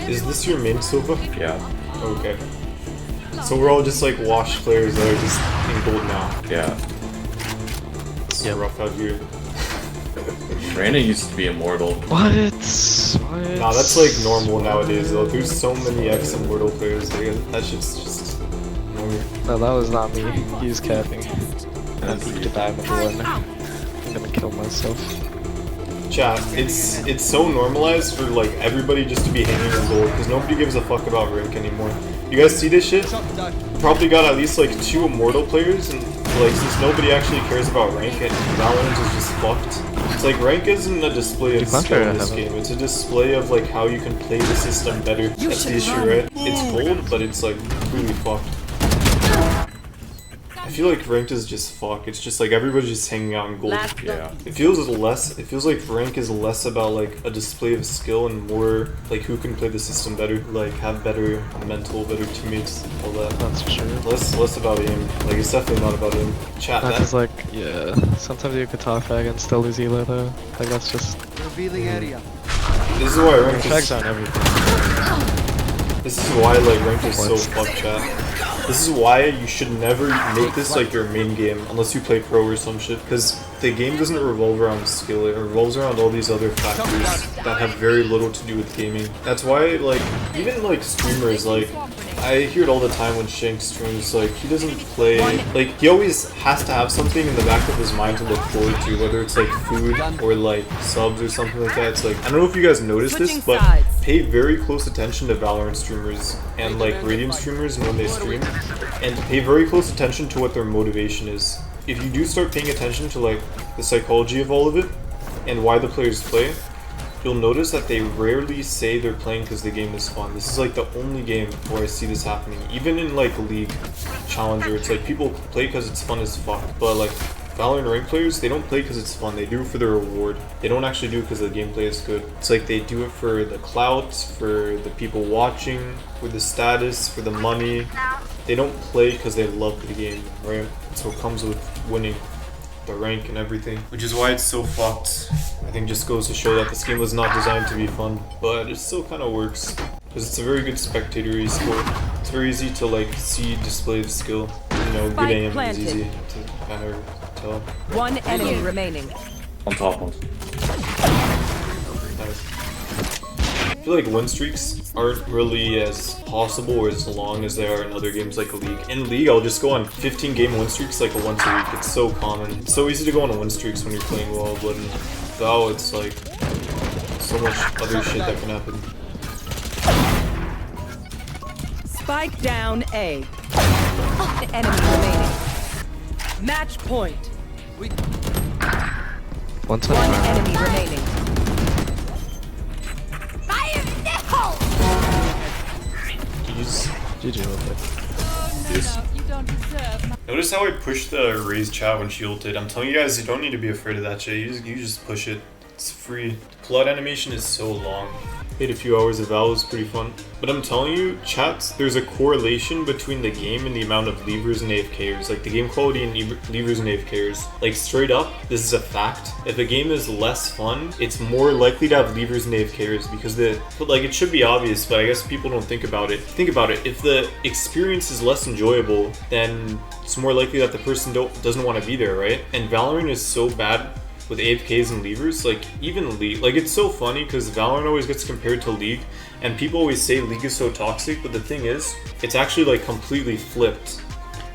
Is this your main sofa? Yeah. Okay. So we're all just like washed players that are just in gold now. Yeah. It's so rough out here. Reyna used to be immortal. What? Nah, that's like normal nowadays though. There's so many ex-immortal players. That shit's just normal. No, that was not me. He was capping. I That's peeked a diamond one. I'm gonna kill myself. Chat, it's so normalized for like everybody just to be hanging in gold because nobody gives a fuck about rank anymore. You guys see this shit? Probably got at least like 2 immortal players, and like since nobody actually cares about rank and Valorant is just fucked. It's like rank isn't a display of skill in this game. It's a display of like how you can play the system better. That's the issue, right? It's gold, but it's like completely fucked. I feel like ranked is just fuck. It's just like everybody's just hanging out in gold. Yeah. It feels like rank is less about like a display of skill and more like who can play the system better, like have better mental, better teammates, all that. That's for sure. Less about aim. Like it's definitely not about aim. Chat That's that. just like, yeah. Sometimes you could talk fag and still lose elo though. Like that's just. Revealing area. This is why rank Fags is. on everything. This is why like rank is so fucked, chat. This is why you should never make this like your main game unless you play pro or some shit, because the game doesn't revolve around skill, it revolves around all these other factors that have very little to do with gaming. That's why like even like streamers, like I hear it all the time when Shank streams, like he doesn't play, like he always has to have something in the back of his mind to look forward to, whether it's like food or like subs or something like that. It's like, I don't know if you guys noticed this, but pay very close attention to Valorant streamers and like Radiant streamers when they stream, and pay very close attention to what their motivation is. If you do start paying attention to like the psychology of all of it and why the players play, you'll notice that they rarely say they're playing because the game is fun. This is like the only game where I see this happening. Even in like League, Challenger, it's like people play because it's fun as fuck. But like Valorant rank players, they don't play because it's fun. They do it for the reward. They don't actually do it because the gameplay is good. It's like they do it for the clout, for the people watching, for the status, for the money. They don't play because they love the game, right? So it comes with winning the rank and everything, which is why it's so fucked. I think just goes to show that this game was not designed to be fun, but it still kind of works because it's a very good spectatory sport. It's very easy to like see display of skill. You know, good aim is easy to kind of tell. One enemy remaining. On top one. Nice. I feel like win streaks aren't really as possible or as long as they are in other games like League. In League, I'll just go on 15 game win streaks like once a week. It's so common. It's so easy to go on win streaks when you're playing well, but in Val, it's like so much other shit that can happen. Spike down A. One enemy remaining. Match point. One time. One enemy remaining. GG with it. Notice how I pushed the raise chat when she ulted. I'm telling you guys, you don't need to be afraid of that shit. You just push it. It's free. The flood animation is so long. Played a few hours of Val, was pretty fun. But I'm telling you, chats, there's a correlation between the game and the amount of levers and AFKers. Like the game quality and levers and AFKers. Like straight up, this is a fact. If a game is less fun, it's more likely to have levers and AFKers because like it should be obvious, but I guess people don't think about it. Think about it. If the experience is less enjoyable, then it's more likely that the person doesn't want to be there, right? And Valorant is so bad with AFKs and levers, like even League, like it's so funny because Valorant always gets compared to League and people always say League is so toxic, but the thing is, it's actually like completely flipped.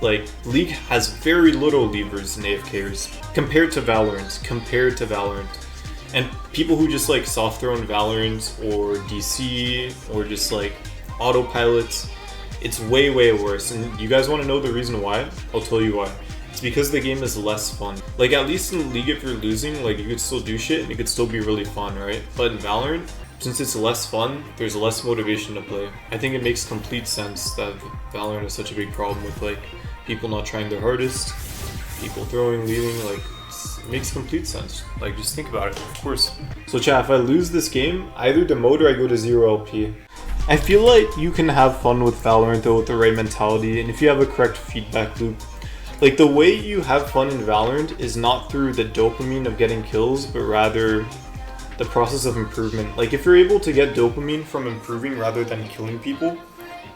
Like League has very little levers and AFKs compared to Valorant. And people who just like soft throw in Valorant or DC or just like autopilot, it's way worse. And you guys want to know the reason why? I'll tell you why. It's because the game is less fun. Like at least in League, if you're losing, like you could still do shit and it could still be really fun, right? But in Valorant, since it's less fun, there's less motivation to play. I think it makes complete sense that Valorant is such a big problem with like people not trying their hardest, people throwing, leaving, like it makes complete sense. Like just think about it, of course. So chat, if I lose this game, I either demote or I go to 0 LP. I feel like you can have fun with Valorant though with the right mentality and if you have a correct feedback loop. Like the way you have fun in Valorant is not through the dopamine of getting kills, but rather the process of improvement. Like if you're able to get dopamine from improving rather than killing people,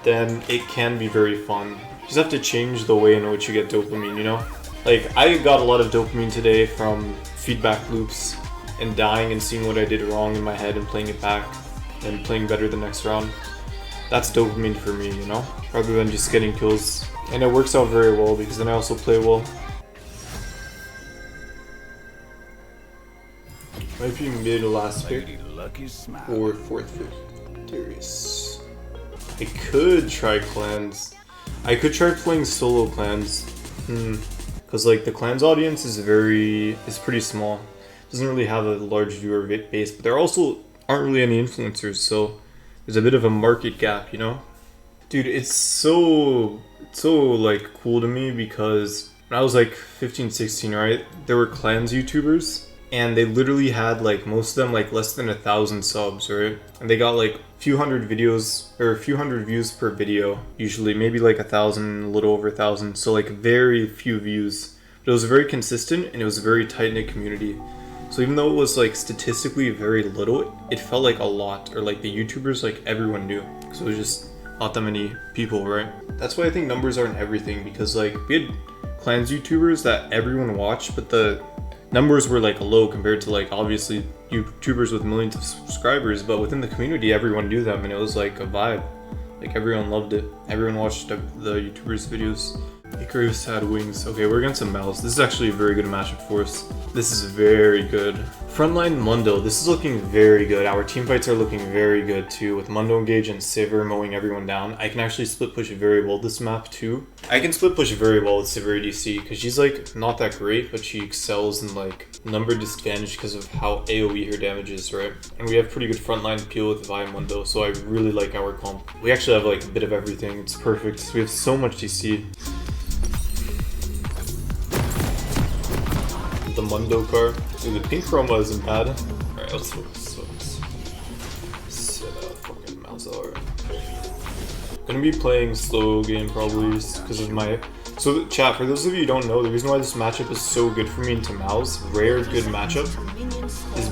then it can be very fun. You just have to change the way in which you get dopamine, you know? Like I got a lot of dopamine today from feedback loops and dying and seeing what I did wrong in my head and playing it back and playing better the next round. That's dopamine for me, you know? Rather than just getting kills. And it works out very well because then I also play well. Might be mid last pick or fourth pick. Darius. I could try clans. I could try playing solo clans. Because like the clans audience is pretty small. Doesn't really have a large viewer base, but there also aren't really any influencers, so there's a bit of a market gap, you know? Dude, it's so like cool to me because when I was like 15, 16, right? There were clans YouTubers and they literally had like most of them like less than 1,000 subs, right? And they got like a few hundred videos or a few hundred views per video, usually maybe like 1,000, a little over 1,000. So like very few views, but it was very consistent and it was a very tight-knit community. So even though it was like statistically very little, it felt like a lot, or like the YouTubers like everyone knew. So it was just not that many people, right? That's why I think numbers aren't everything, because like we had clans YouTubers that everyone watched, but the numbers were like low compared to like obviously YouTubers with millions of subscribers, but within the community everyone knew them and it was like a vibe. Like everyone loved it. Everyone watched the YouTubers' videos. Icarus had wings. Okay, we're against a mouse. This is actually a very good matchup for us. This is very good. Frontline Mundo. This is looking very good. Our team fights are looking very good too, with Mundo engage and Sivir mowing everyone down. I can actually split push very well this map too. I can split push very well with Sivir DC because she's like not that great, but she excels in like number disadvantage because of how AoE her damage is, right? And we have pretty good frontline appeal with Vi Mundo, so I really like our comp. We actually have like a bit of everything. It's perfect. We have so much DC. The Mundo car. Dude, the pink chroma isn't bad. Alright, let's focus. Set up fucking mouse out. Gonna be playing slow game probably because of my... So chat, for those of you who don't know, the reason why this matchup is so good for me into Mouse, rare good matchup, is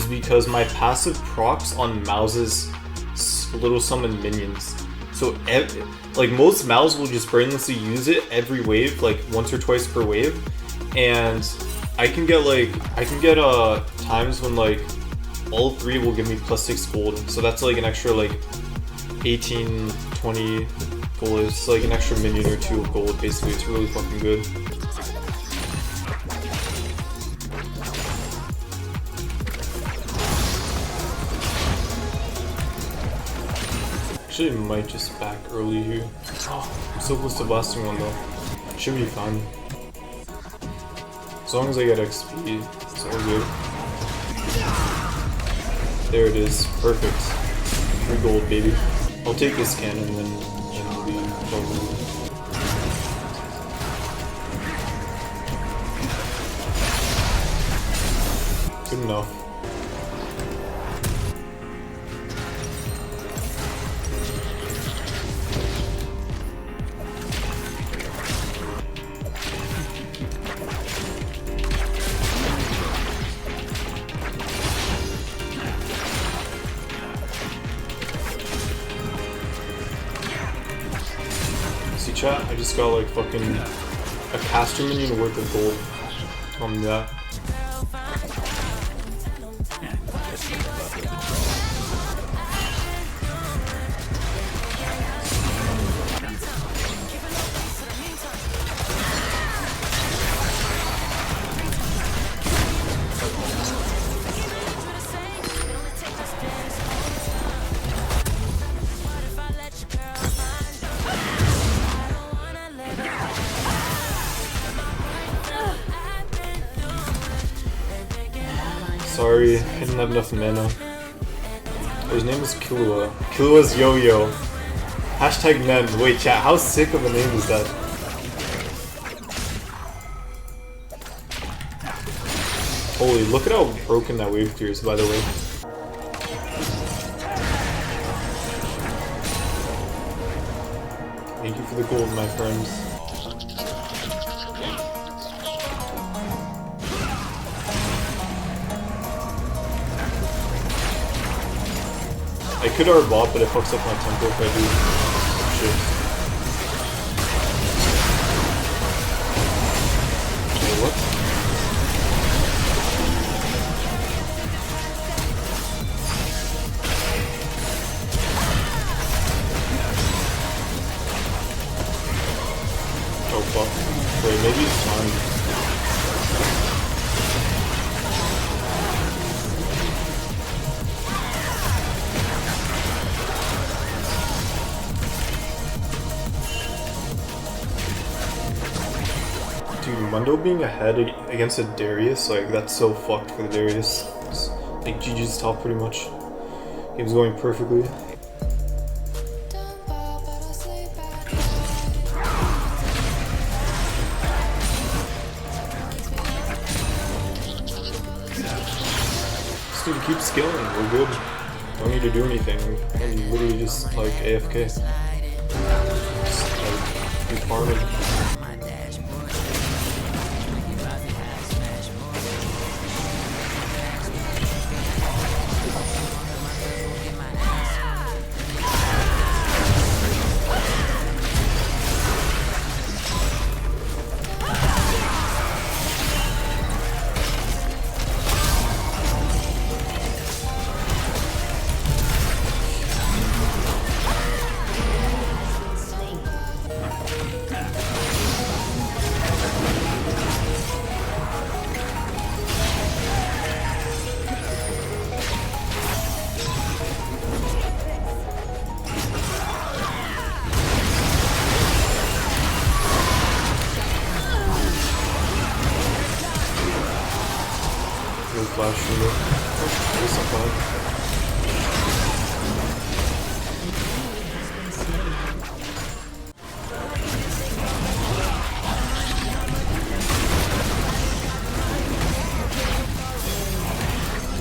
because my passive procs on Mouse's little summon minions. So like most Mouse will just brainlessly use it every wave, like once or twice per wave, and I can get times when like all three will give me +6 gold, so that's like an extra like 18, 20 gold. It's like an extra minion or two of gold basically. It's really fucking good. Actually, might just back early here. I'm so close to blasting one though. Should be fine. As long as I get XP, it's all good. There it is. Perfect. 3 gold, baby. I'll take this cannon and then leave probably. Good enough. See chat, I just got like fucking a caster minion worth of gold from that. Sorry, I didn't have enough mana. Oh, his name is Killua. Killua's Yo-Yo. Hashtag Nen. Wait, chat, how sick of a name is that? Holy, look at how broken that wave clear is, by the way. Thank you for the gold, my friends. I could R-bot, but it fucks up my tempo if I do. Shit. Wait, what? Oh fuck. Wait, maybe it's fine. Dude, Mundo being ahead against a Darius, like, that's so fucked for the Darius. It's, like, GG's top pretty much. Game's going perfectly. This dude keeps skilling, we're good. Don't need to do anything. I'm literally just, like, AFK. Just, like, be farming. No flash from it. At least I'm fine.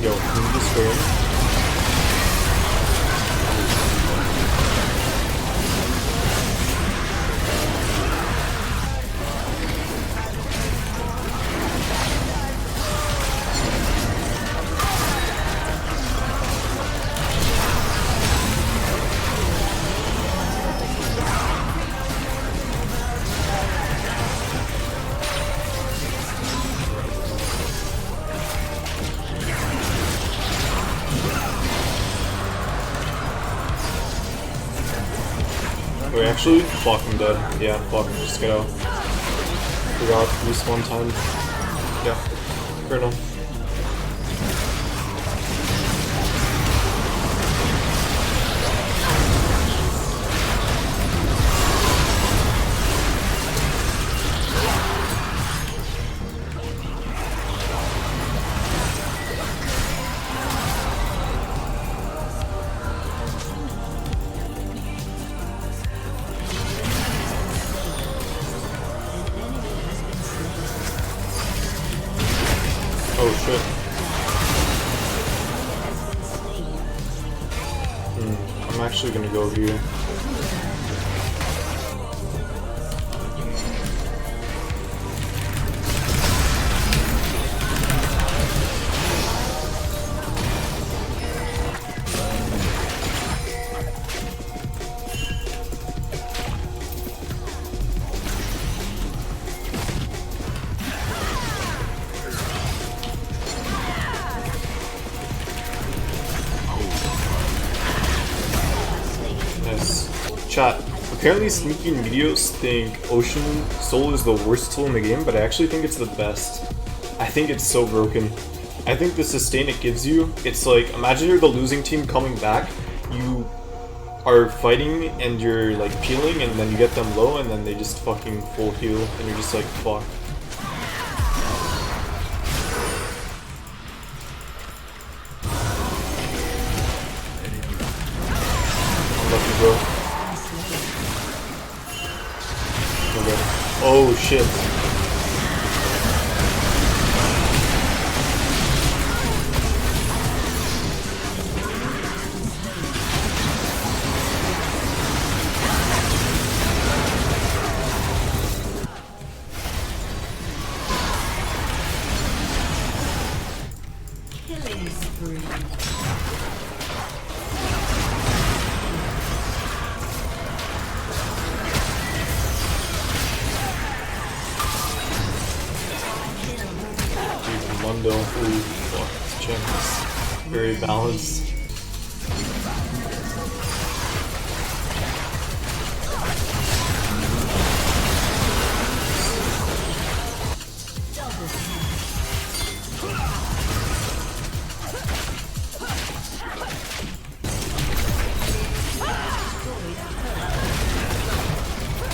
Yo, can you just go in? Wait, actually, fuck, I'm dead. Yeah, fuck, just get out. Forgot, at least one time. Yeah, fair enough. Oh shit. I'm actually gonna go here. Chat. Apparently sneaky Meteos think Ocean Soul is the worst tool in the game, but I actually think it's the best. I think it's so broken. I think the sustain it gives you, it's like, imagine you're the losing team coming back, you are fighting and you're like peeling and then you get them low and then they just fucking full heal and you're just like, fuck. Unlucky, bro. Oh shit. Killing spree. Fuck, gems. Very balanced.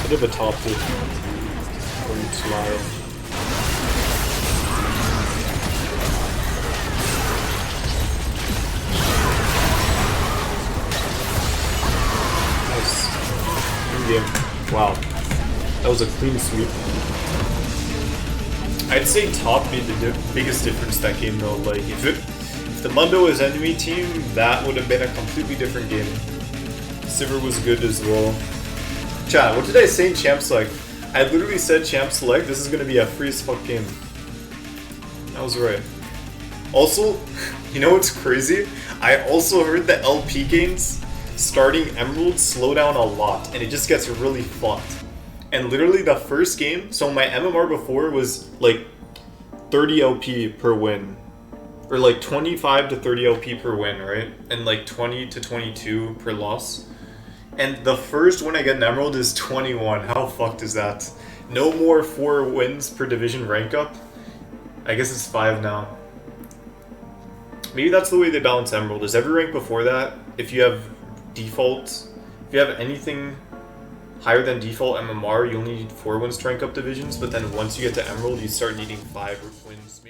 Bit of a top hit from Smile. Nice. Good game. Wow. That was a clean sweep. I'd say top made the biggest difference that game though. Like if the Mundo was enemy team, that would have been a completely different game. Sivir was good as well. Chat, what did I say in Champ Select? I literally said Champ Select, this is gonna be a free as fuck game. I was right. Also, you know what's crazy? I also heard that LP games starting Emerald slow down a lot and it just gets really fucked. And literally the first game, so my MMR before was like 30 LP per win. Or like 25 to 30 LP per win, right? And like 20 to 22 per loss. And the first one I get an Emerald is 21. How fucked is that? No more 4 wins per division rank up. I guess it's 5 now. Maybe that's the way they balance Emerald. Is every rank before that, if you have default, if you have anything higher than default MMR, you only need 4 wins to rank up divisions, but then once you get to Emerald, you start needing 5 wins.